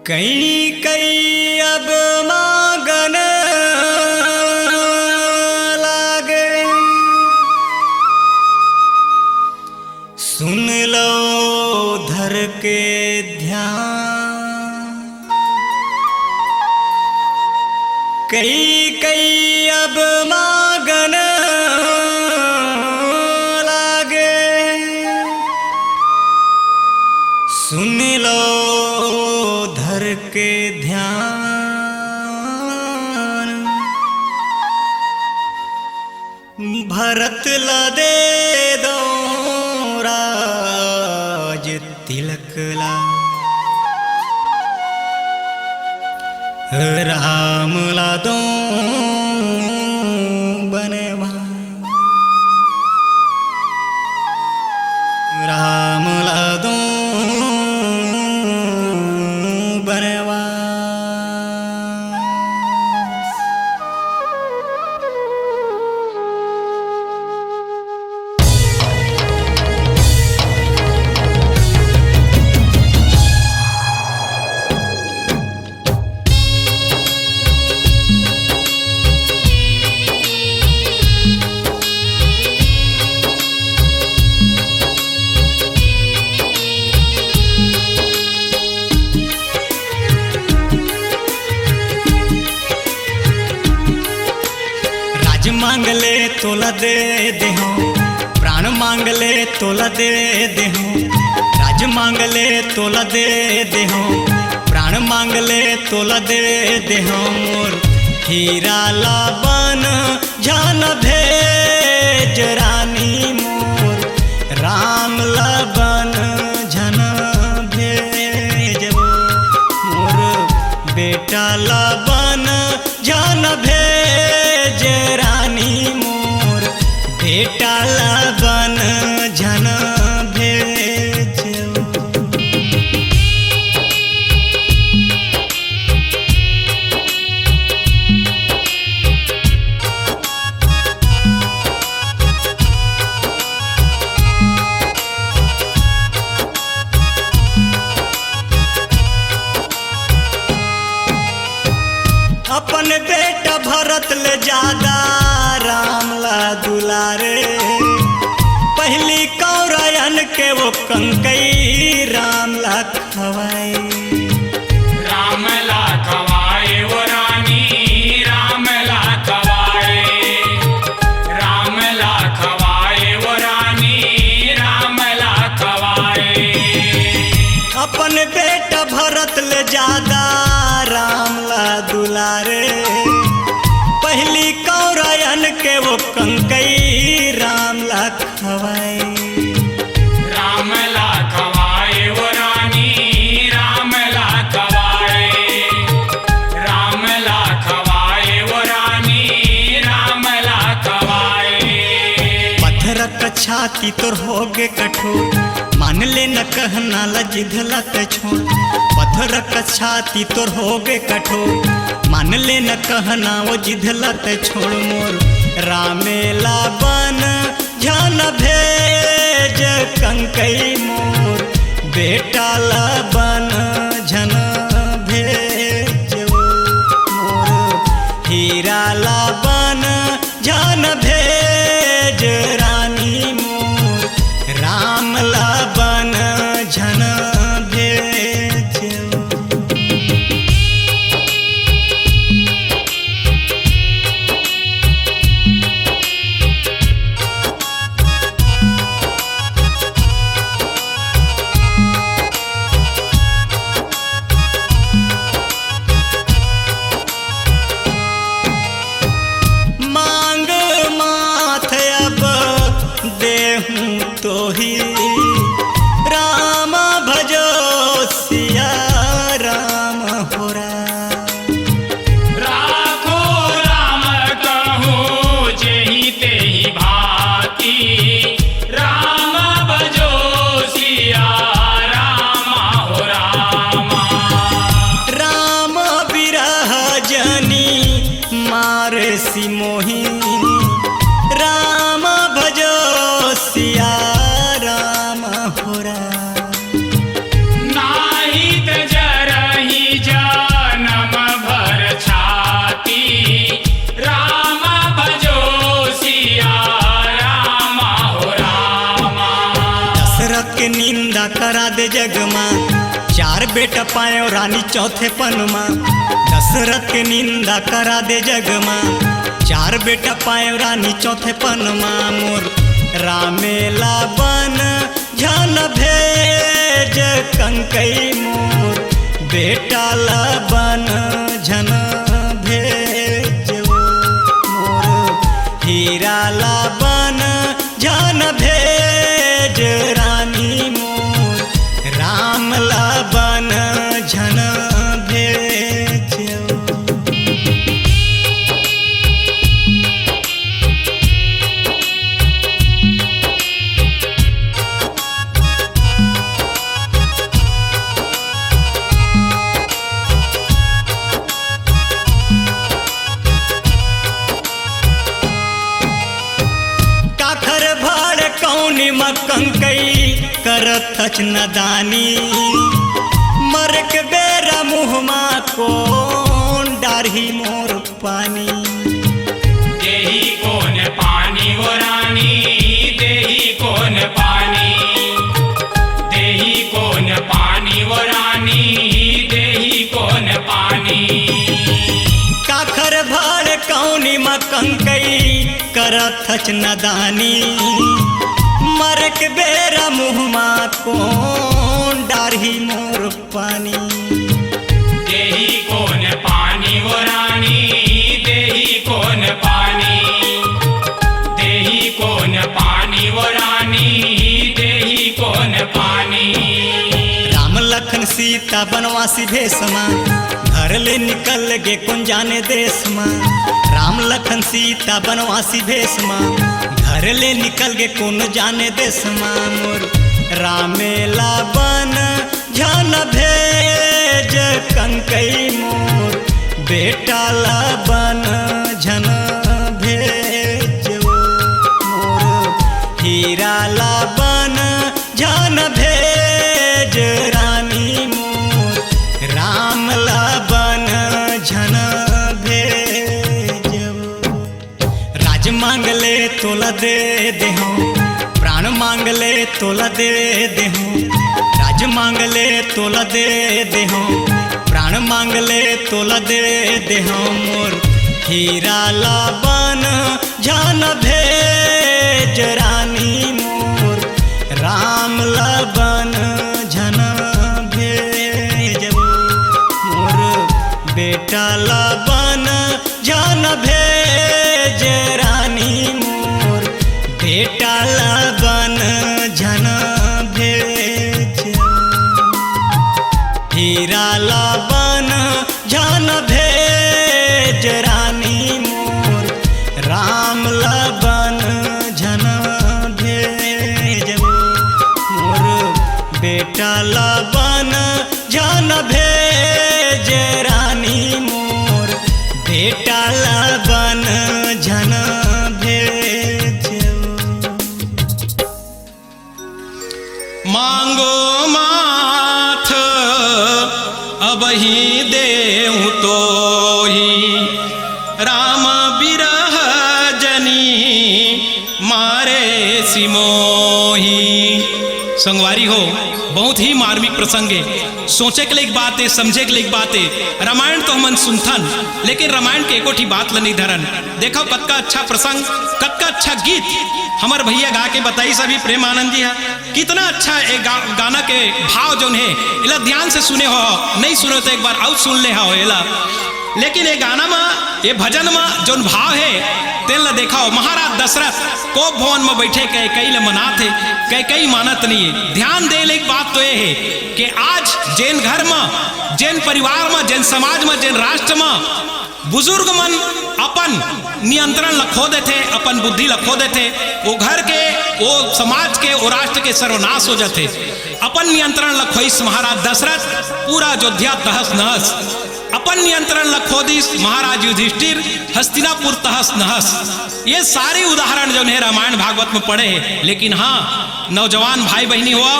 कई कई अब मांगन लागे, सुन लो धर के ध्यान। कई कई अब मांगन लागे, सुन लो धर के ध्यान। भरत ला दे दो राज तिलक ला, राम ला दो बनवास, राम ला दो मांग ले तोला दे देहो, प्राण मांग ले तोला दे देहो। राज मांग ले तोला दे देहो, प्राण मांग ले तोला दे देहो। मोर हीरा ला बन जान भेज रानी, मोर राम ला बन जन भेज। मोर बेटा ला बन जान भेज रानी, मोर बेटा ला बन जन भेज। अपन बेटा भरत ले ज्यादा राम ला दुलारे, पहली कौरयन के वो कंकई राम ला खवाए। राम ला खवाए वो रानी, राम ला खवाए, राम ला खवाए वो रानी, राम ला खवाए। अपन बेटा भरत ले ज्यादा राम ला दुलारे, पहली कौरयन के वो कंकई राम ला खवाए। राम ला खवाए वो रानी, राम ला खवाए, राम ला खवाए वो रानी, राम ला खवाए। पत्थर का छाती तोर होगे कठोर, मान ले न कहना ला जिधला ते छोड़। पत्थर का छाती तोर होगे कठोर, मान ले न कहना वो जिधला ते छोड़। मोर रामेला बन जान भेज कंकई, मोर बेटा ला बन जन भेज। मोर हीरा ला बन जान भेज रानी, मोर राम ला बन जन भेज। जग माँ। 4 बेटा पायो रानी चौथे पन माँ। दशरथ के निंदा करा दे जग माँ। 4 बेटा पायो रानी चौथे पन माँ। मोर रामेला बन झन भेज कंकई मोर बेटा ला बन झन भेज मोर हीरा ला बन झन भेज रानी मोर राम ला बन झन भेज। कौनी मकंकई करत नदानी मर के बेरा मुहमा कौन डारही मोर पानी। देही कौन पानी वो रानी देही कौन पानी। देही कौन पानी वो रानी देही कौन पानी। काखर भाड़ कौनी मकंकई करत नदानी मर के बेरा मुहमा कौन डारही मोर पानी। देही कौन पानी वो रानी देही कौन पानी। देही कौन पानी वो रानी देही कौन पानी। राम लखन सीता बनवासी भेष माँ घर ले निकल गे कौन जाने देश माँ। राम लखन सीता बनवासी भेष माँ घर ले निकल गे कौन जाने देश माँ। मोर रामेला बन झन भेज कंकई मोर बेटा ला बन झन भेज मोर हीरा ला बन झन भेज रानी मोर राम ला बन झन भेज। राज मांग ले तोला दे देहूँ प्राण मांग ले तोला दे देहूँ। राज मांग ले तोला दे देहूँ प्राण मांग ले तोला दे देहूँ। मोर हीरा ला बन झन भेज रानी मोर राम ला बन झन भेज मोर बेटा ला बन झन भेज रानी मोर बेटा ला बन झन भेज। हीरा ला बन झन भेज रानी मोर राम ला बन झन भेज मोर बेटा ला बन झन भेज रानी मोर बेटा ला बन झन भेज। मांगो माथ अबही देहु तो ही राम बिरह जनी मारे सिमोही। संगवारी हो बहुत ही मार्मिक प्रसंग है। सोचे के लिए एक बात है समझे के लिए एक बात है। रामायण तो हमन सुनथन लेकिन रामायण के एकोठी बात ल नहीं धरन। देखो कतका अच्छा प्रसंग कतका अच्छा गीत हमार भैया गा के बताई सभी प्रेम आनंद जी है। कितना अच्छा एक गाना के भाव जो है इला ध्यान से सुने हो नहीं सुने तो एक बार आउट सुन ले हो इला। लेकिन ये गाना में ये भजन में जो भाव है तेल ला देखा हो। महाराज दशरथ को भवन में बैठे कई ल मनाते कई मानत नहीं है। ध्यान दे ले एक बात तो ये है कि आज जैन घर में जैन परिवार में जैन समाज में जैन राष्ट्र में बुजुर्ग मन अपन नियंत्रण लखो देते अपन बुद्धि लखो देते। वो घर के वो समाज के वो राष्ट्र के सर्वनाश हो जाते। अपन नियंत्रण लखोइस महाराज दशरथ पूरा अयोध्या तहस नहस। अपन नियंत्रण लखोदिस महाराज युधिष्ठिर हस्तिनापुर तहस नहस। ये सारे उदाहरण जो है रामायण भागवत में पढ़े हैं। लेकिन हाँ नौजवान भाई बहनी हुआ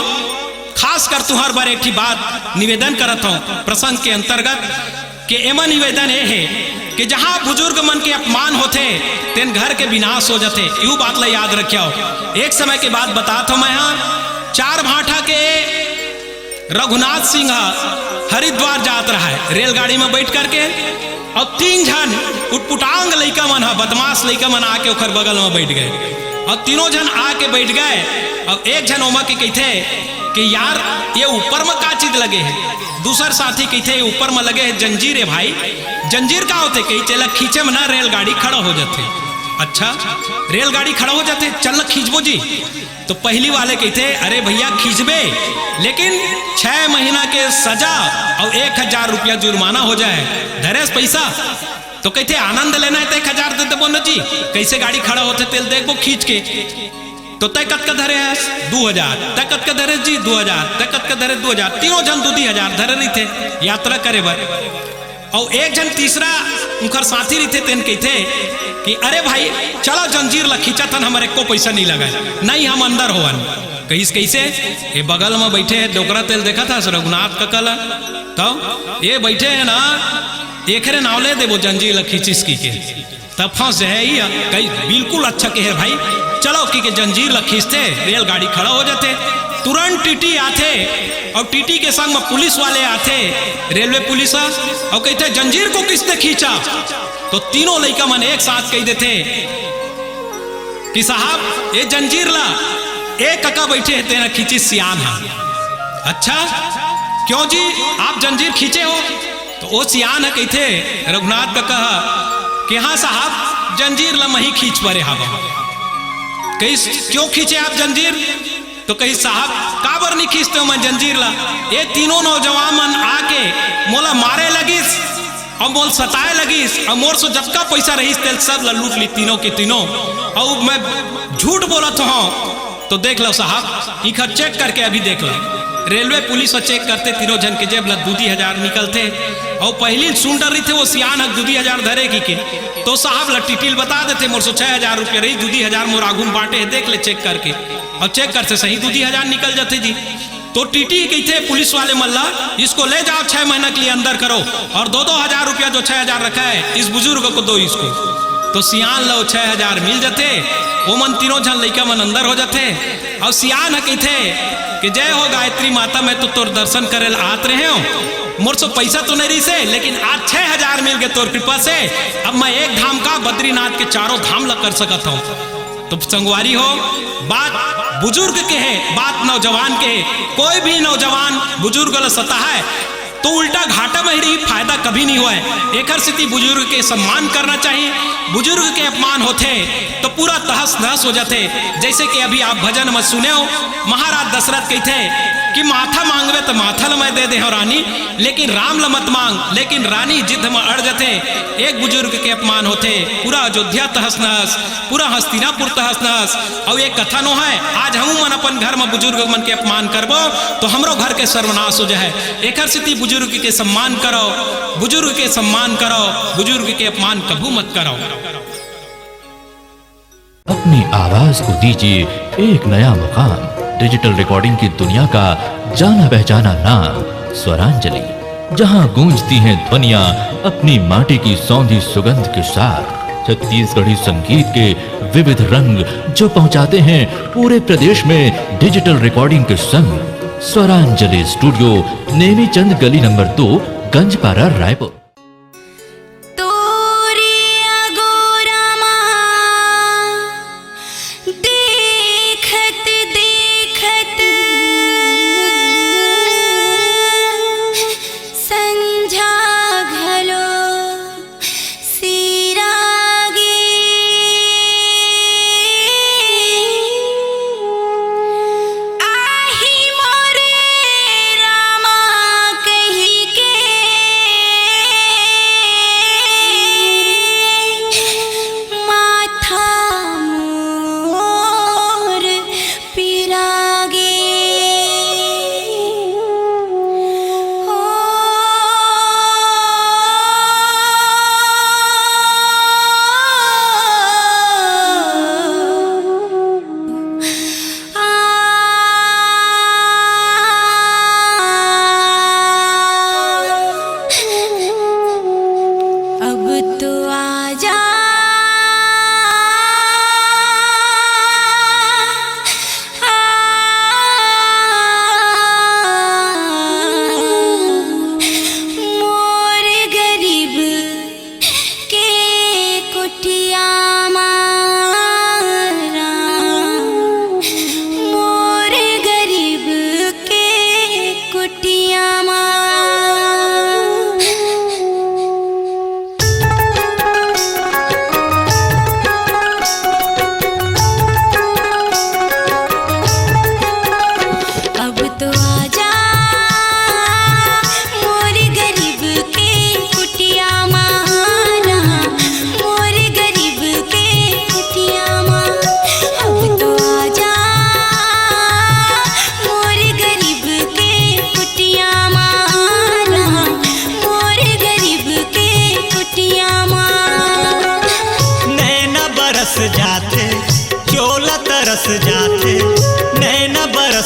खास कर तुहर बार एक बात निवेदन करत हूँ प्रसंग के अंतर्गत कि एमा निवेदन ये है कि जहाँ बुजुर्ग मन के अपमान होते तेन घर के विनाश हो जाते। यू बात ला याद रखियो। एक समय के बाद बताता हूँ मैं यहाँ 4 भाठा के रघुनाथ सिंह हरिद्वार जात रहा है रेलगाड़ी में बैठ करके, और 3 जन उटपुटांग लइका मन बदमाश लइका मन आके ओकर बगल में बैठ गए, और तीनों जन आके बैठ गए। और एक जन ओमा के कहते कि यार ये ऊपर में का चीज लगे है, दूसर साथी कहते ऊपर में लगे है जंजीर है भाई। जंजीर का होते कही चला खींचे में ना रेलगाड़ी खड़ा हो जाते। अच्छा रेलगाड़ी खड़ा हो जाते, चल खींचबो जी। तो पहली वाले कहते अरे भैया खींचबे, लेकिन 6 महीना के सजा और 1000 रुपया जुर्माना हो जाए, धरेस पैसा। तो कहते आनंद लेना है तो 1000 दे देबो न जी, कैसे गाड़ी खड़ा होते तेल देखबो खींच के। तो तय कत का धरे है 2000, तय कत का धरे जी 2000, तय कत का धरे 2000, तीनों जन 2000 धरे रही थे यात्रा करे बर। और एक जन तीसरा उनकर साथी रही थे तेन कहते कि अरे भाई चलो जंजीर ला खींचा थन, हमारे को पैसा नहीं लगा, नहीं हम अंदर होवन। कैसे ये बगल में बैठे है डोकरा तेल देखा था रघुनाथ का कल, तो ये बैठे है ना एकरे नावले देवो जंजीर ला खींचिस की के, तब फंस है ही कई बिल्कुल अच्छा कहे भाई चलो की जंजीर ला खींचते, रेलगाड़ी खड़ा हो जाते। तुरंत टीटी आते और टीटी के संग में पुलिस वाले आते, रेलवे पुलिस, और कहते जंजीर को किसने खींचा। तो तीनों लड़का मन एक साथ कह देते कि साहब ये जंजीर ला एक कका बैठे है तेरा खींची सियान है। अच्छा क्यों जी आप जंजीर खींचे हो। तो वो सियान है कहते रघुनाथ का कहा कि हाँ साहब जंजीर ला मही खींच परे हवा। कहीं क्यों खींचे आप जंजीर। तो कहीं साहब काबर नहीं खींचते हो मैं जंजीर ला, ये तीनों नौजवान मन आके मोला मारे लगिस और मोल सताए लगिस, और मोर से जबका पैसा रही तेल सब ला लूट ली तीनों के तीनों, और मैं झूठ बोला तो तो देख लो साहब इखर चेक करके अभी देख लो। रेलवे पुलिस चेक करते तीनों जन के जेब ला 2000 निकलते, और पहली सुन डर रही थे वो सियान 2000 धरेगी के। तो साहब ला टिटिल बता देते मोर से 6000 रुपया रही, 2000 मोर आगुन बांटे देख ले चेक करके, और चेक करते सही 2000 निकल जाते जी। तो टीटी कहते पुलिस वाले मल्ला इसको ले जाओ 6 महीना के लिए अंदर करो, और 2-2 हजार रुपया जो 6000 रखा है इस बुजुर्ग को दो इसको। तो सियान लो 6000 मिल जाते, वो मन तीनों जन लड़का मन अंदर हो जाते। और सियान कहते कि जय हो गायत्री माता, मैं तो तोर दर्शन करे आत रहे हो, मोर सो पैसा तो नहीं रही से, लेकिन आज 6000 मिल गए तोर कृपा से, अब मैं एक धाम का बद्रीनाथ के 4 धाम ला कर सकता हूँ। तो संगवारी हो बात बुजुर्ग के है, बात नौजवान के है। कोई भी नौजवान बुजुर्ग ला सता है तो उल्टा घाटा में ही फायदा कभी नहीं हुआ है। एक स्थिति बुजुर्ग के सम्मान करना चाहिए, बुजुर्ग के अपमान होते तो पूरा तहस नहस हो जाते। जैसे कि अभी आप भजन में सुने हो महाराज दशरथ कहते कि माथा मांगवे तो माथा ल मैं दे दे हो रानी, लेकिन राम ल मत मांग, लेकिन रानी जिद में अड़ जाते। एक बुजुर्ग के अपमान होते पूरा अयोध्या तहस नहस, पूरा हस्तिनापुर तहस नहस। और एक कथा नो है आज हम मन अपन घर में बुजुर्ग मन के अपमान करबो तो हमरो घर के सर्वनाश हो जाए। एक स्थिति बुजुर्ग के सम्मान करो, बुजुर्ग के सम्मान करो, बुजुर्ग के अपमान कभू मत करो। अपनी आवाज को दीजिए एक नया मुकाम। डिजिटल रिकॉर्डिंग की दुनिया का जाना पहचाना नाम स्वरांजलि, जहां गूंजती हैं ध्वनियां अपनी माटी की सौंधी सुगंध के साथ। छत्तीसगढ़ी संगीत के विविध रंग जो पहुंचाते हैं पूरे प्रदेश में डिजिटल रिकॉर्डिंग के संग। स्वरांजलि स्टूडियो नेमीचंद गली नंबर 2 गंजपारा रायपुर।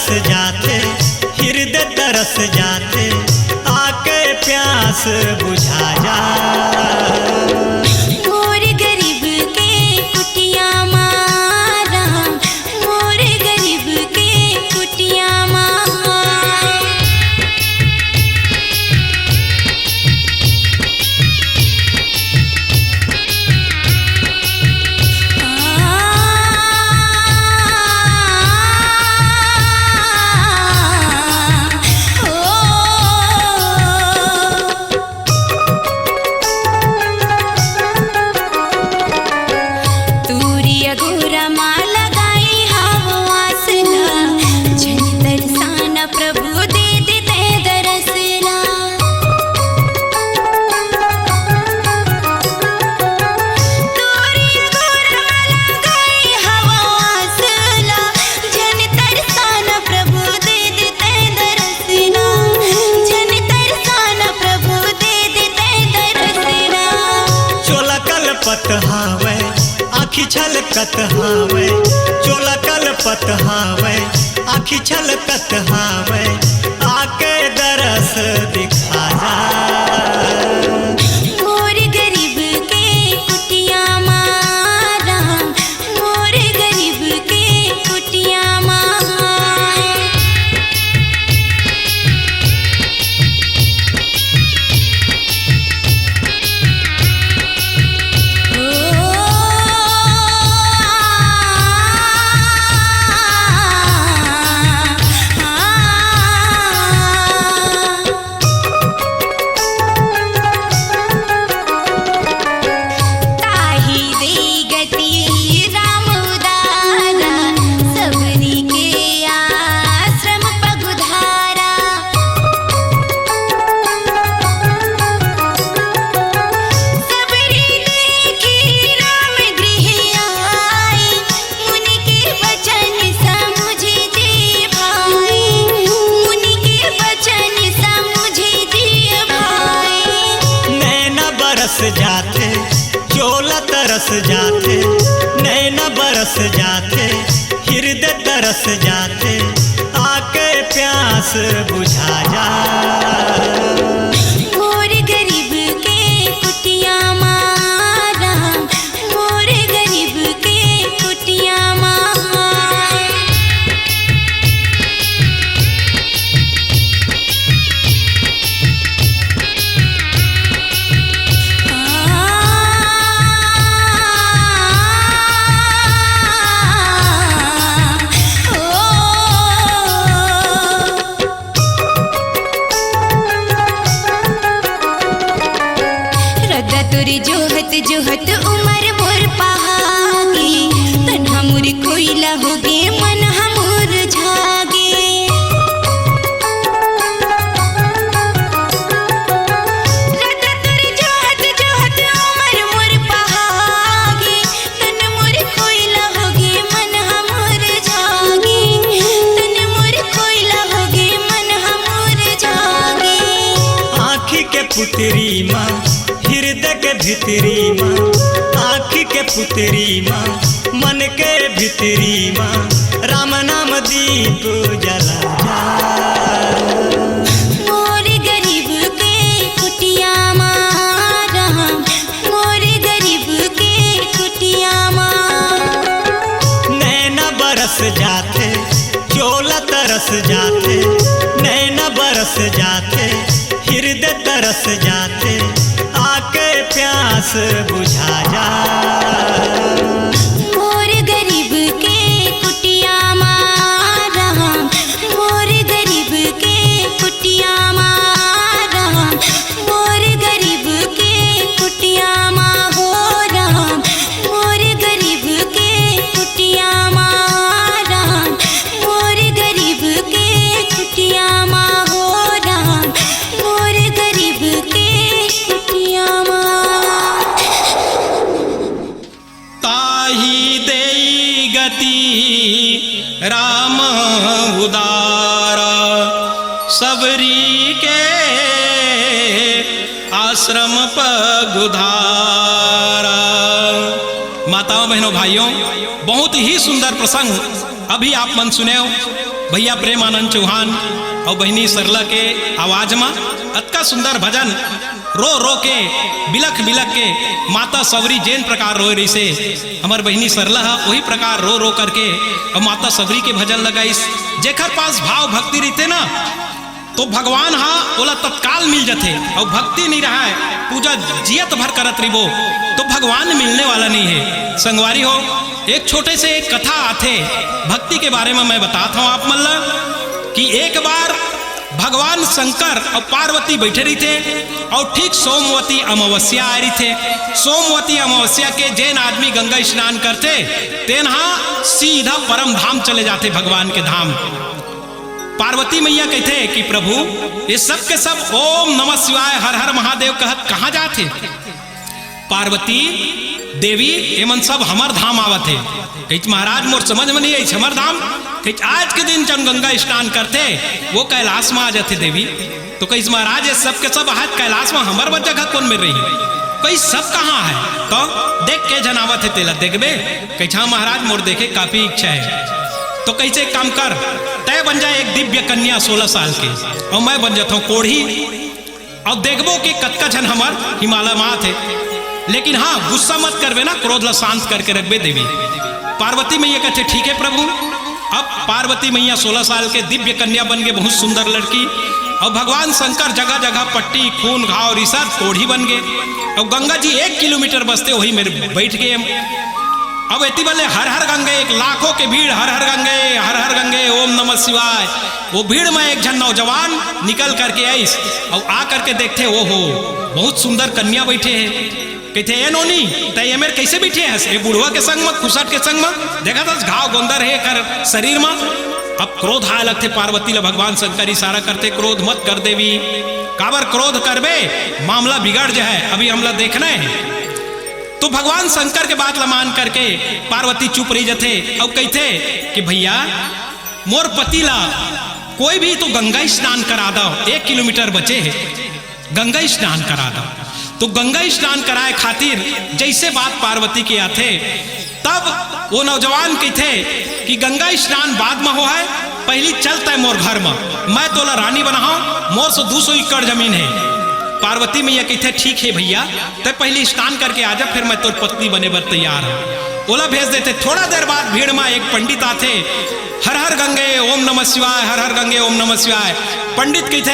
बरस जाते हृदय तरस जाते आके प्यास बुझा जा। मोर गरीब के कुटिया मारा, मोर गरीब के कुटिया मारा। पत हावे आखी छलकत हावे, चोला कल पत हावे आखी छलकत हावे आके दरस दिखा जा। मोर गरीब के कुटिया मारा, मोर गरीब के कुटिया मारा। जाते चोला तरस जाते नैना बरस जाते हृदय तरस जाते आके प्यास बुझा जा। मोर गरीब के कुटिया मारा, मोर गरीब के कुटिया मारा। तोरी जोहत जोहत उमर मोर पहागे, तन हमर कोयला होगे मन हमर झागे। रदा तोरी जोहत जोहत उमर मोर पहागे, तन मोर कोयला होगे मन हमर झागे। तन मोर कोयला होगे मन हमर झागे। आँखी के पुतरी माँ हृदय के भितरी माँ, आँखी के पुतरी माँ मन के भितरी माँ राम नाम दीप जला जा। मोर गरीब के कुटिया मारा, मोर गरीब के कुटिया मारा। नैना बरस जाते चोला तरस जाते नैना बरस जाते हृदय तरस जाते आके प्यास बुझा जा। मोर गरीब के कुटिया मारा, मोर गरीब के कुटिया मारा। मोर गरीब के कुटिया मारा, मोर गरीब के कुटिया मारा। मोर गरीब के कुटिया मारा, मोर गरीब के कुटिया मारा। ताही देई गति राम उदारा, सबरी के आश्रम पगुधारा। माताओं बहनों भाइयों, बहुत ही सुंदर प्रसंग अभी आप मन सुने हो। भैया प्रेमानंद चौहान और बहनी सरला के आवाज में अतका सुंदर भजन रो रो के बिलख बिलख के माता सबरी जेन प्रकार रोए रही से हमार बहनी सरला वही प्रकार रो रो करके और माता सबरी के भजन लगाइस। जेकर पास भाव भक्ति रहते ना तो भगवान ओला तत्काल मिल जाते, और भक्ति नहीं रहा है पूजा जियत भर करत रिबो तो भगवान मिलने वाला नहीं है। संगवारी हो, एक छोटे से एक कथा आते भक्ति के बारे में मैं बताता हूँ आप मल्ला कि एक बार भगवान शंकर और पार्वती बैठे रही थे और ठीक सोमवती अमावस्या आ रही थे। सोमवती अमावस्या के जैन आदमी गंगा स्नान करते तेनहा सीधा परम धाम चले जाते भगवान के धाम। पार्वती मैया कहते कि प्रभु ये सब के सब ओम नमः शिवाय हर हर महादेव कहत कहाँ जाते। पार्वती देवी एमन सब हमर धाम आवत है। कही महाराज मोर समझ में नहीं आई हमर धाम। कही आज के दिन जब गंगा स्नान करते वो कैलाश में आ जाते देवी। तो कही महाराज ये सब के सब आज कैलाश में हमर बर जगह कौन मिल रही है। कही सब कहाँ है तो देख के जनावत है तेला देखबे। कही हाँ महाराज मोर देखे काफी इच्छा है। तो कैसे काम कर तय बन जाए एक दिव्य कन्या 16 साल के और मैं बन जाता हूँ कोढ़ी और देखबो कि कतका जन हमर हिमालय माँ थे। लेकिन हाँ गुस्सा मत करवे ना, क्रोध ला शांत करके रखबे देवी। पार्वती मैया कहते ठीक है प्रभु। अब पार्वती मैया 16 साल के दिव्य कन्या बन गए, बहुत सुंदर लड़की। और भगवान शंकर जगह जगह पट्टी खून घाव रिसर कोढ़ी बन गए। और गंगा जी 1 किलोमीटर बसते वही मेरे बैठ गए। अब इतनी बल्ले हर हर गंगे, एक लाखों के भीड़ हर हर गंगे ओम नमः शिवाय। वो भीड़ में एक जन नौजवान निकल करके आई और आ करके देखते वो हो बहुत सुंदर कन्या बैठे हैं। कहते ए नोनी तय ये मेरे कैसे बैठे हैं। ये बुढ़वा के संग में खुसट के संग में देखा था घाव गोंदर है कर शरीर में। अब क्रोध आए लगते पार्वती ला भगवान शंकर इशारा करते क्रोध मत कर देवी। काबर क्रोध करबे मामला बिगड़ जाए, अभी हमला देखना है। तो भगवान शंकर के बात ला मान करके पार्वती चुप रही जाते और कहते कि भैया मोर पति ला कोई भी तो गंगा स्नान करा दो, 1 किलोमीटर बचे है गंगा स्नान करा दो। तो गंगा स्नान कराए खातिर जैसे बात पार्वती के आते तब वो नौजवान कहते कि गंगा स्नान बाद में हो है, पहली चलता है मोर घर में, मैं तोला रानी बनाऊं, मोर से 200 एकड़ जमीन है। पार्वती मैया कहते ठीक है भैया तो पहले स्नान करके आ जा, फिर मैं तोर पत्नी बने बर तैयार हूँ। ओला भेज देते। थोड़ा देर बाद भीड़ में एक पंडित आते, हर हर गंगे ओम नमः शिवाय, हर हर गंगे ओम नमः शिवाय। पंडित कहते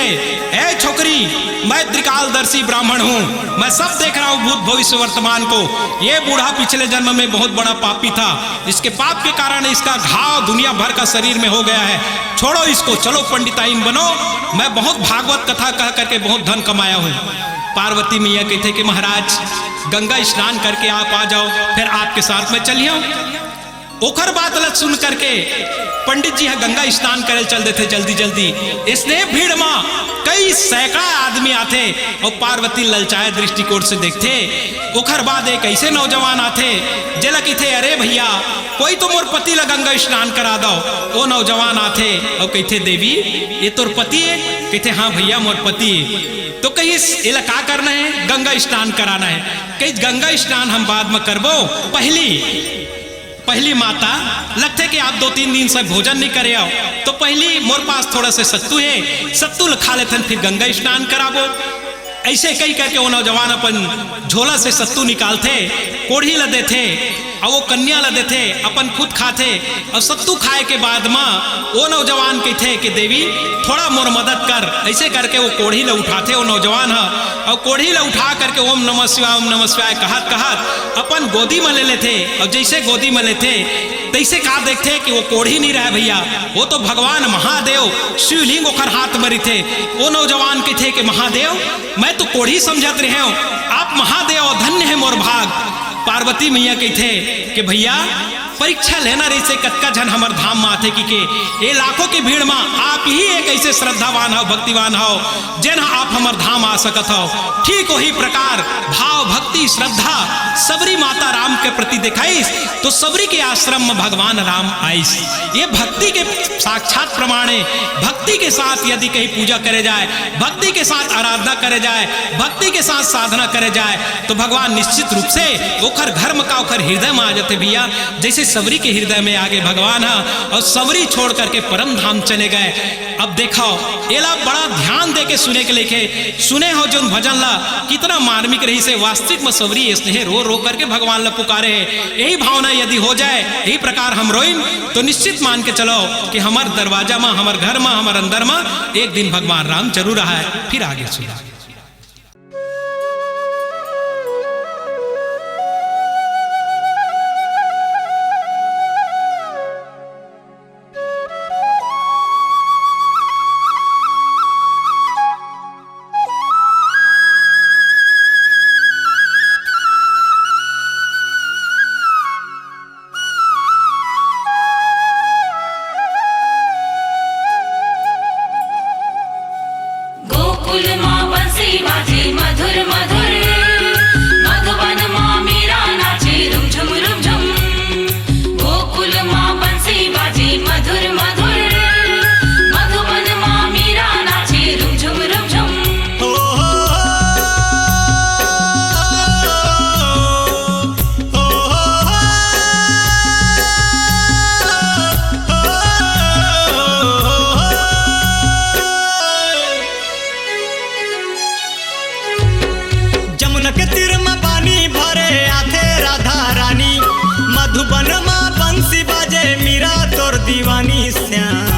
ए छोकरी मैं त्रिकालदर्शी ब्राह्मण हूँ, मैं सब देख रहा हूँ भूत भविष्य वर्तमान को। ये बूढ़ा पिछले जन्म में बहुत बड़ा पापी था, इसके पाप के कारण इसका घाव दुनिया भर का शरीर में हो गया है, छोड़ो इसको, चलो पंडिताइन बनो, मैं बहुत भागवत कथा कह करके बहुत धन कमाया हूँ। पार्वती मैया कहते कि महाराज गंगा स्नान करके आप आ जाओ, फिर आपके साथ में चलिए। ओखर बात लग सुन करके पंडित जी गंगा स्नान करे चल देते जल्दी जल्दी। इसने भीड़ में कई सैकड़ा आदमी आते और पार्वती ललचाए दृष्टिकोण से देखते। ओखर बाद एक ऐसे नौजवान आते जेला कहते अरे भैया कोई तो मोर पति ला गंगा स्नान करा दो। वो नौजवान आते और कहते देवी ये तोर पति है। कहते हाँ भैया मोर पति है। तो कही इला का करना है, गंगा स्नान कराना है। कही गंगा स्नान हम बाद में करबो, पहली माता लगते कि आप 2-3 दिन से भोजन नहीं करे आओ, तो पहली मोर पास थोड़ा से सत्तू है, सत्तू खा लेते फिर गंगा स्नान कराबो। ऐसे कई करके वो नौजवान अपन झोला से सत्तू निकालते, कोढ़ी ला देते और वो कन्या ला देते, अपन खुद खाते। और सत्तू खाए के बाद में वो नौजवान कहते कि देवी थोड़ा मोर मदद कर। ऐसे करके वो कोढ़ी ला उठाते वो नौजवान है और कोढ़ी ला उठा करके ओम नमः शिवाय कहत कहत अपन गोदी में ले लेते। और जैसे गोदी में लेते तैसे कहा देखते कि वो कोढ़ी नहीं रहा भैया, वो तो भगवान महादेव शिवलिंग ओखर हाथ में थे। वो नौजवान कहते कि महादेव मैं तो कोढ़ी समझत रहे हूँ, आप महादेव धन्य है मोर भाग। पार्वती मैया कहते कि भैया परीक्षा लेना रही से कतका जन हमार धाम में आते कि ये लाखों की भीड़ में आप ही एक ऐसे श्रद्धावान हो भक्तिवान हो जिन आप हमार धाम आ सकत हो। ठीक वही प्रकार भाव भक्ति श्रद्धा सबरी माता राम के प्रति दिखाईस तो सबरी के आश्रम में भगवान राम आईस। ये भक्ति के साक्षात प्रमाण है। भक्ति के साथ यदि कहीं पूजा करे जाए, भक्ति के साथ आराधना करे जाए, भक्ति के साथ साधना करे जाए तो भगवान निश्चित रूप से ओखर घर में का ओखर हृदय में आ जाते भैया। जैसे सवरी के हृदय में आगे भगवान है और सवरी छोड़ करके परम धाम चले गए। अब देखो एला बड़ा ध्यान दे के सुने के लेके सुने हो जो भजन ला कितना मार्मिक रही से वास्तविक में सवरी स्नेह रो रो करके भगवान ला पुकारे। यही भावना यदि हो जाए, यही प्रकार हम रोइन तो निश्चित मान के चलो कि हमार दरवाजा में, हमार घर में, हमार अंदर में एक दिन भगवान राम जरूर रहा है। फिर आगे सुना। गोकुल माँ बंसी बाजे मधुर मधुर, मधुबन माँ मीरा नाचे रुमझुम रुमझुम। गोकुल माँ बंसी बाजे मधुर मधुर, मधुबन माँ मीरा नाचे रुमझुम रुमझुम। हो जमुना के तीर में पानी भरे आथे राधा रानी, मधुबन माँ बंसी बाजे मीरा तोर दीवानी श्याम।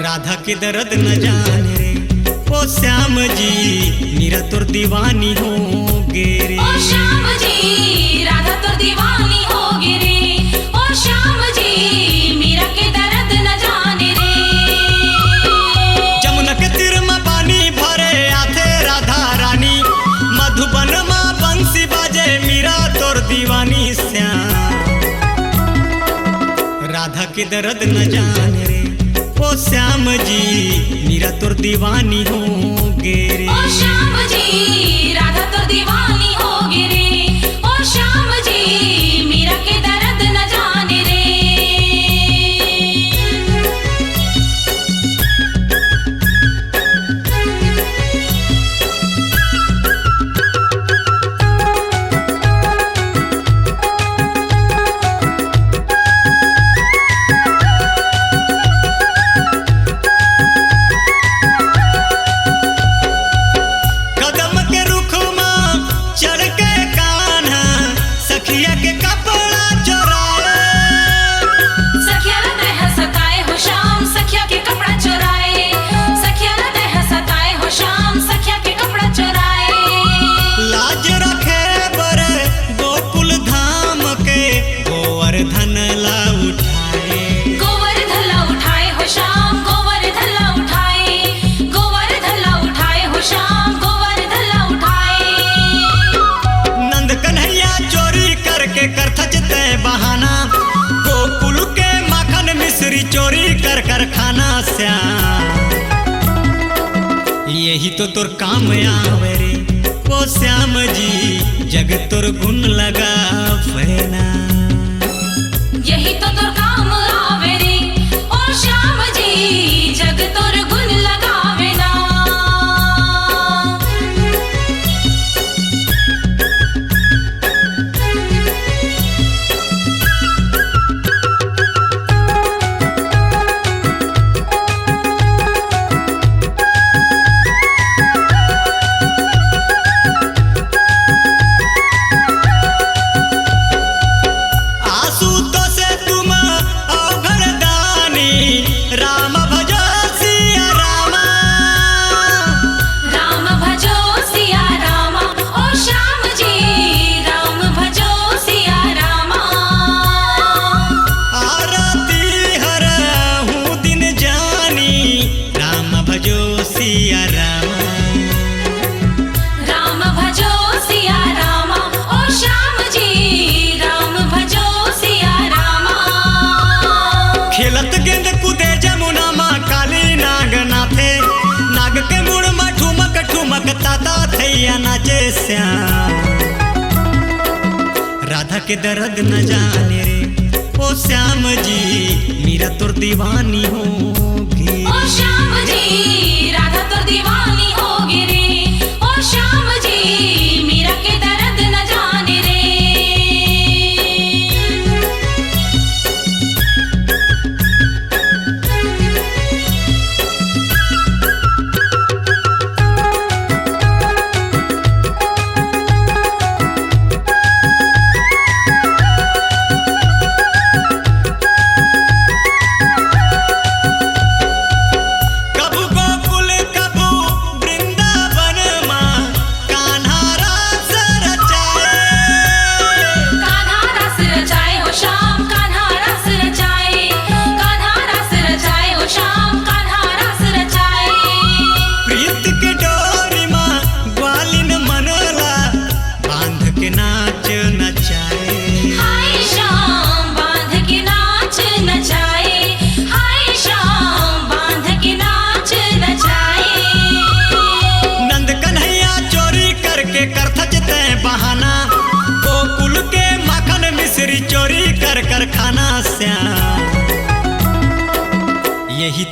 राधा के दर्द न जाने रे ओ श्याम जी, मीरा तोर दीवानी हो गे रे। ओ श्याम जी राधा तो दीवानी होगी रे, ओ श्याम जी मीरा के दर्द न जाने रे। जमुना के तीर में पानी भरे आथे राधा रानी, मधुबन माँ बंसी बाजे मीरा तोर दीवानी श्याम। राधा के दर्द न जाने रे ओ श्याम जी, मीरा तोर दीवानी हो गे रे। ओ श्याम जी राधा तो दीवानी होगी रे, ओ श्याम जी मीरा के दर्द न जाने रे। कदम के रुख माँ चढ़ के कान्हा, सखिया के कपड़ा चोराए। सखिया लते हैं सताए हो शाम, सखिया के कपड़ा चुराए। सखिया लते हैं सताए हो शाम, सखिया के कपड़ा चुराए। लाज रखे बरे गोकुल धाम के, गोवर्धन ला उठाए। गोवर्धन ला उठाए हो शाम, गोवर्धन ला उठाए। गोवर्धन ला उठाए हो शाम, गोवर्धन ला उठाए। नंद कन्हैया चोरी करके करथचते बहाना, गोकुल के माखन मिश्री चोरी कर कर खाना श्याम। यही तो तोर काम आवे रे ओ श्याम जी, जग तोर गुण लगा फैना। यही तो तोर काम आवे रे ओ श्याम जी, जग तोर गुण लगावे ना। आंसू तो से तुम अवघड़ दानी, राम भजो सिया रामा। राम भजो सिया रामा, ओ श्याम जी राम भजो सिया रामा। आरती हर हूँ दिन जानी, राम भजो सिया रामा। राम भजो सिया रामा, ओ श्याम जी राम भजो सिया रामा। खेलत गेंद कूदे जमुना माँ काली नाग नाथे, नाग के मुड़ में ठुमक ठुमक ताता थैया नाचे श्याम। राधा के दर्द न जाने रे ओ श्याम जी, मीरा तोर दीवानी होगी। ओ श्याम जी राधा तो दीवानी होगी रे, ओ श्याम जी मीरा के दर्द न जाने रे।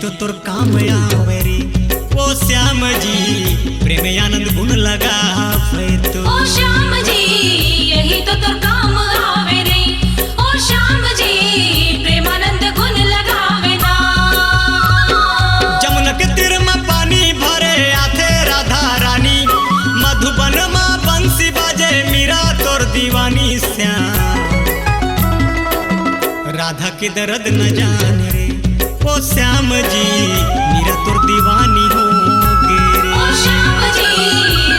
तो तोर काम आवे रे ओ श्याम जी प्रेम आनंद गुण लगावे तो ओ श्याम जी यही तो तोर काम आवे रे ओ श्याम जी प्रेमानंद गुण लगावे ना जमुना के तीर में पानी भरे आथे राधा रानी मधुबन में बंसी बाजे मीरा तोर दीवानी श्याम राधा के दर्द न जाने रे ओ श्याम जी मीरा तोर दीवानी हो गे रे ओ श्याम जी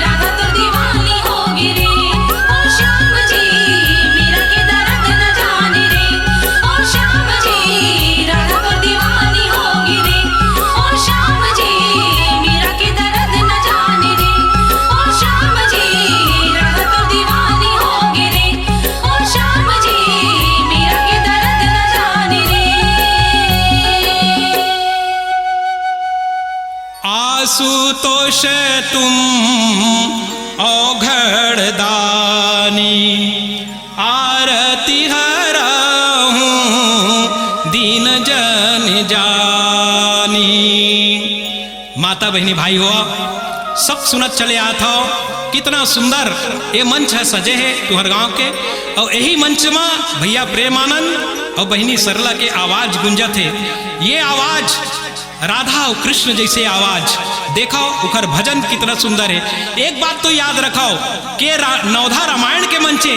राधा तो दीवानी होगी रे ओ श्याम जी मीरा के दर्द न जाने रे ओ श्याम जी राधा तो दीवानी होगी रे ओ श्याम जी मीरा के दर्द न जाने रे ओ श्याम जी राधा तो दीवानी होगी रे ओ श्याम जी मीरा के दर्द न जाने रे आशुतोष तुम औघड़ दानी आरती हराहूँ दीन जन जानी। माता बहनी भाई हो सब सुनत चले आत हो कितना सुंदर ये मंच है सजे है तुहर गांव के और यही मंच में भैया प्रेमानंद और बहनी सरला के आवाज गुंजत है। ये आवाज राधा और कृष्ण जैसे आवाज देखो उखर भजन कितना सुंदर है। एक बात तो याद रखो कि नवधा रामायण के मंचे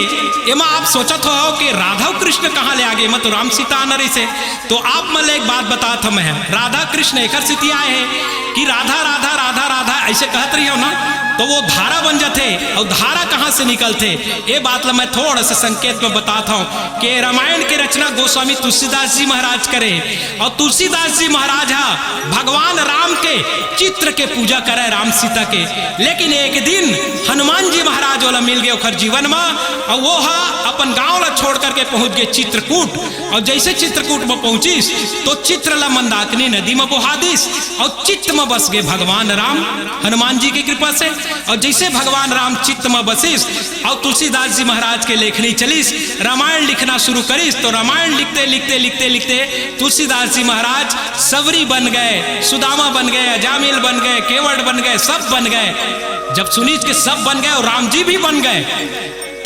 एमा आप सोचत हो कि राधा और कृष्ण कहाँ ले आगे मत तो राम सीता नरी से तो आप मल एक बात बतात हम है राधा कृष्ण एक स्थिति आए है कि राधा राधा राधा राधा ऐसे कहत रही हो ना तो वो धारा बन जाते और धारा कहाँ से निकलते ये बात ला मैं थोड़ा सा संकेत में बताता हूँ कि रामायण की रचना गोस्वामी तुलसीदास जी महाराज करे और तुलसीदास जी महाराज भगवान राम के चित्र के पूजा करे राम सीता के लेकिन एक दिन हनुमान जी महाराज वाला मिल गए ओखर जीवन में और वो अपन गांव ला छोड़ करके पहुंच गए चित्रकूट और जैसे चित्रकूट में पहुंचिस तो चित्र ला मंदाकिनी नदी में बहादिस और चित्त में बस गए भगवान राम हनुमान जी की कृपा से और जैसे भगवान राम चित्त में बसिस और तुलसीदास जी महाराज के लेखनी चलिस रामायण लिखना शुरू करिस तो रामायण लिखते लिखते लिखते लिखते तुलसीदास जी महाराज सवरी बन गए सुदामा बन गए अजामिल बन गए केवट बन गए सब बन गए। जब सुनीच के सब बन गए और राम जी भी बन गए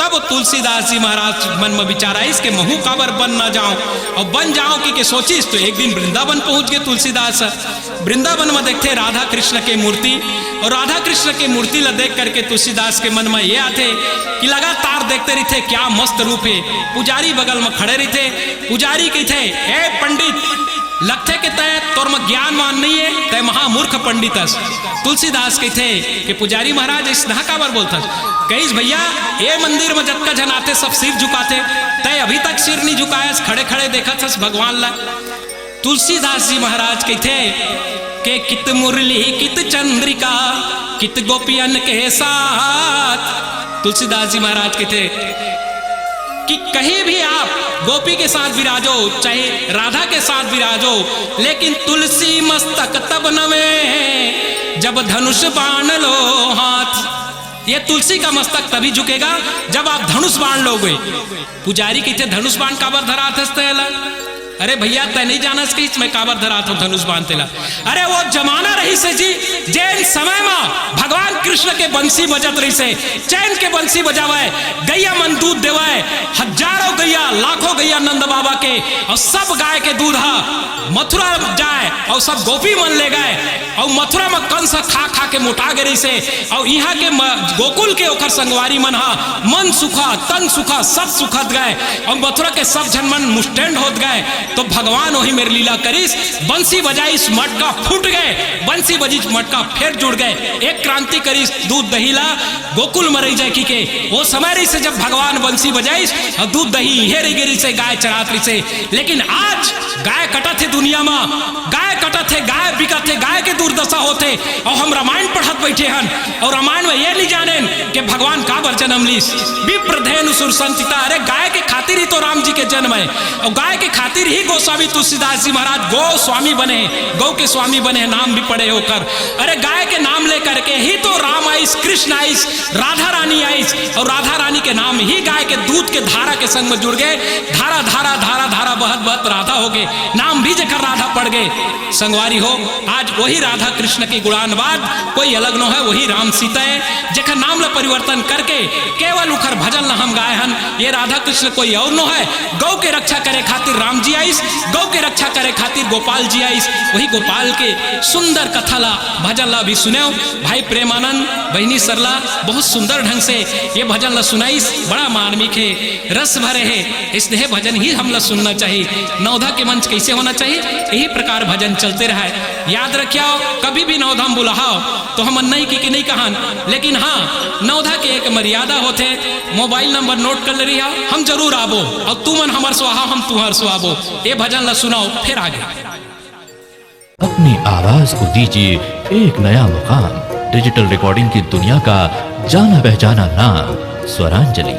तब तुलसीदास जी महाराज मन में विचारा इसके महू काबर बन ना जाऊं और बन जाऊं कि सोचिस तो एक दिन वृंदावन पहुंच गए तुलसीदास वृंदावन में देखते राधा कृष्ण के मूर्ति और राधा कृष्ण के मूर्ति ला देख करके तुलसीदास के मन में ये आते कि लगातार देखते रहते क्या मस्त रूप है। पुजारी बगल में खड़े रहते पुजारी कहते ए पंडित लगते के तय तोर में ज्ञानवान नहीं है तय महामूर्ख पंडितस। तुलसीदास कहते कि पुजारी महाराज इस नहा काबर बोलता कहीस भैया ये मंदिर में जब का जन आते सब सिर झुकाते तय अभी तक सिर नहीं झुकाया खड़े खड़े देखा था भगवान ला। तुलसीदास जी महाराज कहते के कित मुरली कित चंद्रिका कित गोपियन के साथ। तुलसीदास जी महाराज कहते कि कहीं भी आप गोपी के साथ विराजो चाहे राधा के साथ विराजो लेकिन तुलसी मस्तक तब नवे जब धनुष बाण लो हाथ। ये तुलसी का मस्तक तभी झुकेगा जब आप धनुष बाण लोगे। पुजारी कहते धनुष बाण काबर धरात हस्ते अरे भैया तय नहीं जाना कि मैं काबर धरात हूं धनुष बाण तेला। अरे वो जमाना रही से जी जैन समय में भगवान कृष्ण के बंसी बजत रही से चैन के बंसी बजावे गैया मन दूध देवे हजारों गैया लाखों गैया नंद बाबा के और सब गाय के दूध मथुरा जाए और सब गोपी मन ले गए और मथुरा में कंस खा खा के मोटा गई से और यहाँ के गोकुल के ओखर संगवारी मन मन सुखा तन सुखा सब सुखत गए और मथुरा के सब जन मन मुस्टैंड होत गए। तो भगवान वही मेरी लीला करिस बंसी बजाइस मटका फूट गए बंसी बजी मटका फिर जुड़ गए एक क्रांति करिस दूध दही ला गोकुल में रही जाए के वो समय रही से जब भगवान बंसी बजाइस और दूध दही हे रही गिरी से गाय चरात रही से। लेकिन आज गाय कटा थे दुनिया में गाय कटा थे गाय बिका थे गाय के दुर्दशा होते और हम रामायण पढ़त बैठे हन और रामायण में ये नहीं जाने कि भगवान का बर जन्म लीस विप्रधेनु सुर संचिता। अरे गाय के खातिर ही तो राम जी के जन्म है और गाय के खातिर ही गोस्वामी तुलसीदास जी महाराज गो स्वामी बने गौ के स्वामी बने नाम भी पड़े होकर। अरे गाय के नाम लेकर के ही तो राम आइस कृष्ण आइस राधा रानी आइस और राधा रानी के नाम ही गाय के दूध के धारा के संग में जुड़ गए। धारा धारा धारा धारा बहत बहत राधा हो गए नाम भी जकर राधा पड़ गए। संगवारी हो, आज वही राधा कृष्ण की गुणानवाद कोई अलग न है, वही राम सीता है जेकर नाम ला परिवर्तन करके केवल उखर भजन ला हम गाए हन। ये राधा कृष्ण कोई और न है, गौ के रक्षा करे खातिर राम जी आइस, गौ के रक्षा करे खातिर गोपाल जी आइस। वही गोपाल के सुंदर कथा ला भजन ला भी सुने। भाई प्रेमानंद, बहनी सरला बहुत सुंदर ढंग से ये भजन ला सुनाइस, बड़ा मार्मिक है, रस भरे है। इसलिए भजन ही हम ला सुनना चाहिए। नवधा के मंच कैसे होना चाहिए, यही प्रकार भजन चलते रहा है। याद रखियो, कभी भी नवधा में बुलाओ तो हम नहीं की नहीं कहान, लेकिन हाँ नवधा के एक मर्यादा होते। मोबाइल नंबर नोट कर ले रही हो, हम जरूर आबो और तू मन हमार सुहाओ, हम तुम्हार सुहाबो। ये भजन ला सुनाओ फिर आगे। अपनी आवाज को दीजिए एक नया मुकाम। डिजिटल रिकॉर्डिंग की दुनिया का जाना पहचाना नाम स्वरांजलि,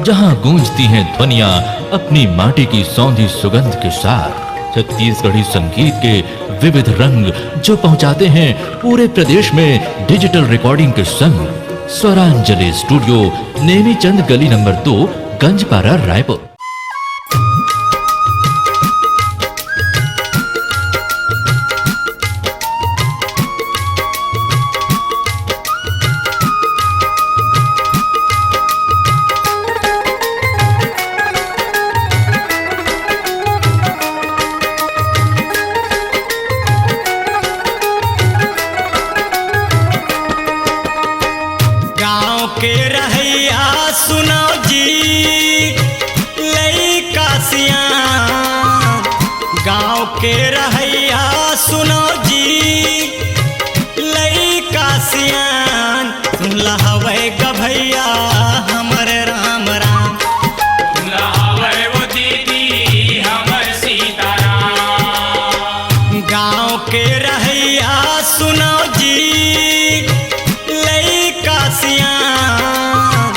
जहां गूंजती हैं ध्वनियां अपनी माटी की सौंधी सुगंध के साथ। छत्तीसगढ़ी संगीत के विविध रंग जो पहुंचाते हैं पूरे प्रदेश में डिजिटल रिकॉर्डिंग के संग। स्वरांजलि स्टूडियो, नेमीचंद गली नंबर 2, गंजपारा, रायपुर। गाँव के रहैया सुनो जी लइका सियान, गाँव के रहैया सुनो जी लइका सियान। लहवे गभैया हमर राम राम, लहावे वो दीदी हमर सीताराम। गाँव के रहैया सुनो जी लइका सियान,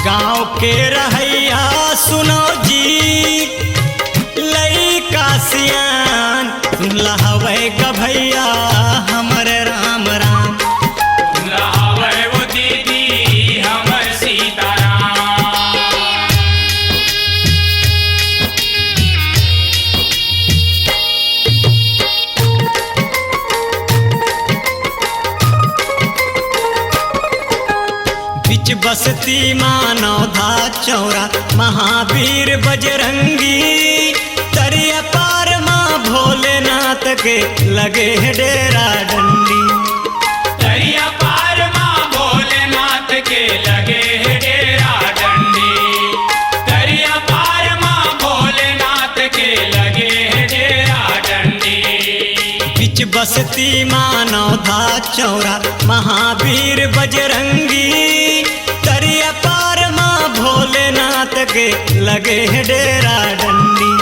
गाँव के रहैया सुनो जी लइका सियान। लहवे गभैया हमर राम राम, लहावे वो दीदी हमर सीताराम। बिच बसती मानवधा चौरा महावीर बजरंगी। तरिया पार माँ भोलेनाथ के लगे है डेरा डंडी। दरिया पार माँ भोलेनाथ के लगे है डेरा डंडी। दरिया पार माँ भोलेनाथ के लगे है डेरा डंडी। बिच बसती मानवधा चौरा महावीर बजरंगी। तरिया पार माँ भोलेनाथ के लगे है डेरा डंडी।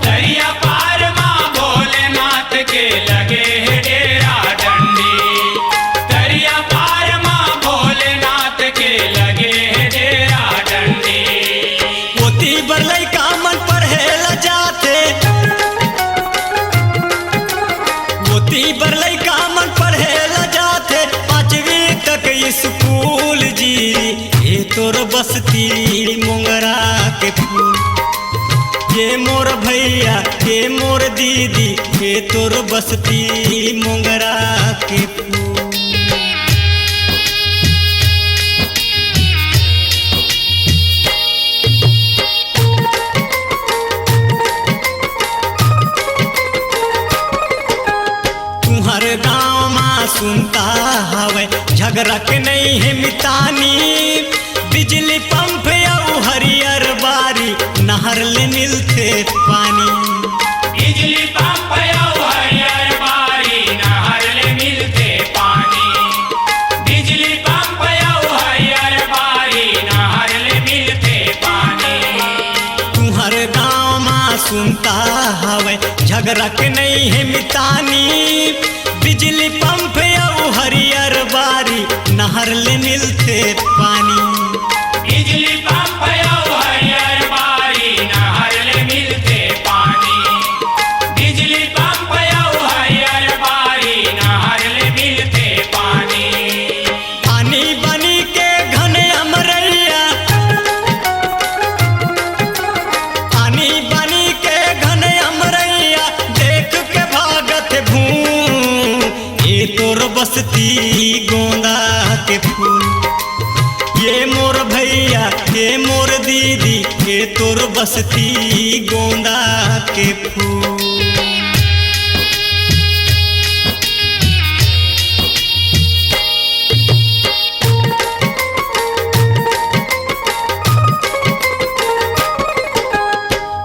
दरिया पार माँ भोलेनाथ के लगे है डेरा डंडी। दरिया पार माँ भोलेनाथ के लगे है डेरा डंडी। मोती बरलई का मन पढ़ेला जाते, मोती बरलई का मन पढ़ेला जाते। 5वीं तक स्कूल जी, ये तोर बसती मोंगरा के फूल। ये मोर भैया, ये मोर दीदी, ये तोर बसती मोंगरा के फूल। तुम्हार गाँव माँ सुनता हवे झगड़ा के नहीं है मितानी। बिजली पंप या हरियर बारी, नहर ले मिलते पानी। बिजली पंप हरियर बारी, नहर ले मिलते पानी। बिजली पंप हरियर बारी, नहर ले मिलते पानी। तुम्हार गाँव माँ सुनता हवे झगड़ा के नहीं है मितानी। बिजली पंप या हरियर बारी, नहर ले मिलते पानी। बिजली पंप हरियर बारी, नहर ले मिलते पानी। बिजली पंप हरियर बारी, नहर ले मिलते पानी। पानी बनी के घन अमरैया, पानी बनी के घन अमरैया। देख के बसती गोंदा के फूल। ये मोर भैया ये मोर दीदी ये तोर बसती गोंदा के फूल।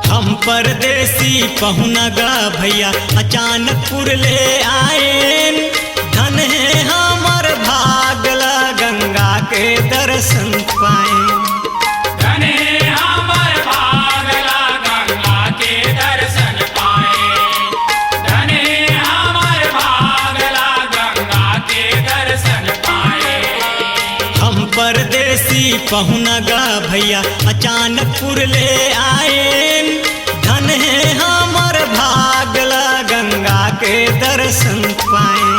हम परदेसी पहुना गा भैया अचानकपुर ले आए। धन है हमर भागला गंगा के दर्शन पाए। धने हमर भागला गंगा के दर्शन पाए। धने हमर भागला गंगा के दर्शन पाए। हम परदेसी पहुना गा भैया अचानकपुर ले आए। धन है हमर भागला गंगा के दर्शन पाए।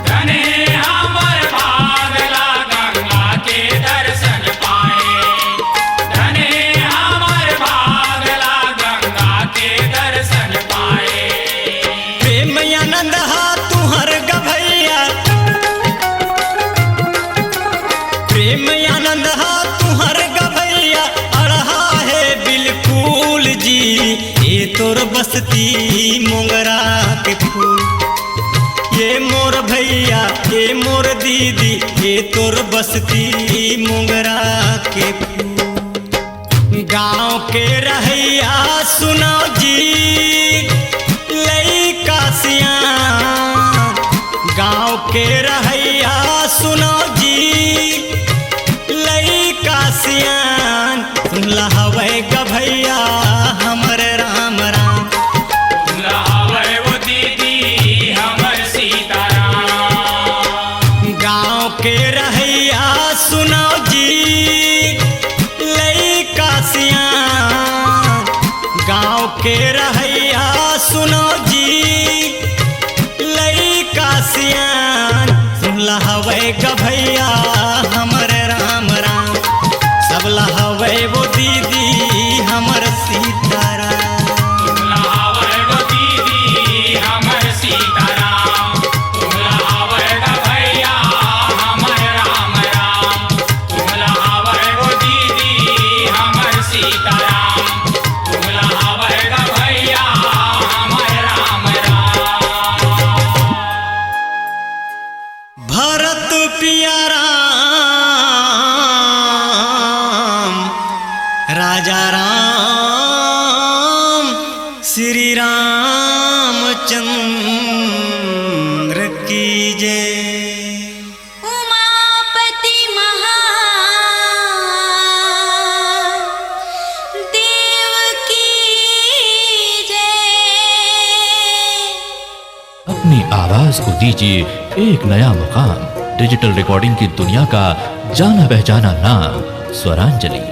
धने हमर भागला गंगा के दर्शन पाए। धने हमर भागला गंगा के दर्शन पाए। प्रेम आनंद हा तुहर गभैया। प्रेम आनंद हा तुहर गभैया अड़हा है बिल्कुल जी। ये तोर बसती मोगरा के फूल। ये मोर भैया ये मोर दीदी ये तोर बसती मोगरा के फूल। गाँव के रहैया सुनो जी लइका सियान। गाँव के रहैया सुनो जी लइका सियान। सुनला हवै गभैया हमर राम राम। सुनलावे वो दीदी हमर सीताराम। गाँव के रहैया सुनो जी लइका सियान। गाँव के रहैया सुनो जी लइका सियान। सुनला हवै गभैया हमर राम राम। सबला हवै वो दीदी हमर सीताराम। सुनलावे वो दीदी हमर सीताराम। सुनलावे गभैया हमर राम राम। सुनलावे वो दीदी हमर सीताराम। सुनलावे गभैया हमर राम राम। भरत पिया राम राजा राम श्री रामचंद्र की जय। उमापति महादेव की जय। अपनी आवाज को दीजिए एक नया मुकाम। डिजिटल रिकॉर्डिंग की दुनिया का जाना पहचाना नाम स्वरांजलि,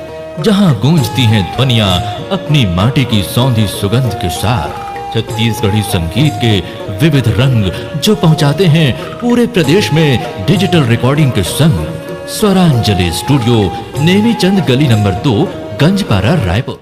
जहां गूंजती हैं ध्वनियां अपनी माटी की सौंधी सुगंध के साथ। छत्तीसगढ़ी संगीत के विविध रंग जो पहुंचाते हैं पूरे प्रदेश में डिजिटल रिकॉर्डिंग के संग। स्वरांजलि स्टूडियो नेमीचंद गली नंबर 2 गंजपारा रायपुर।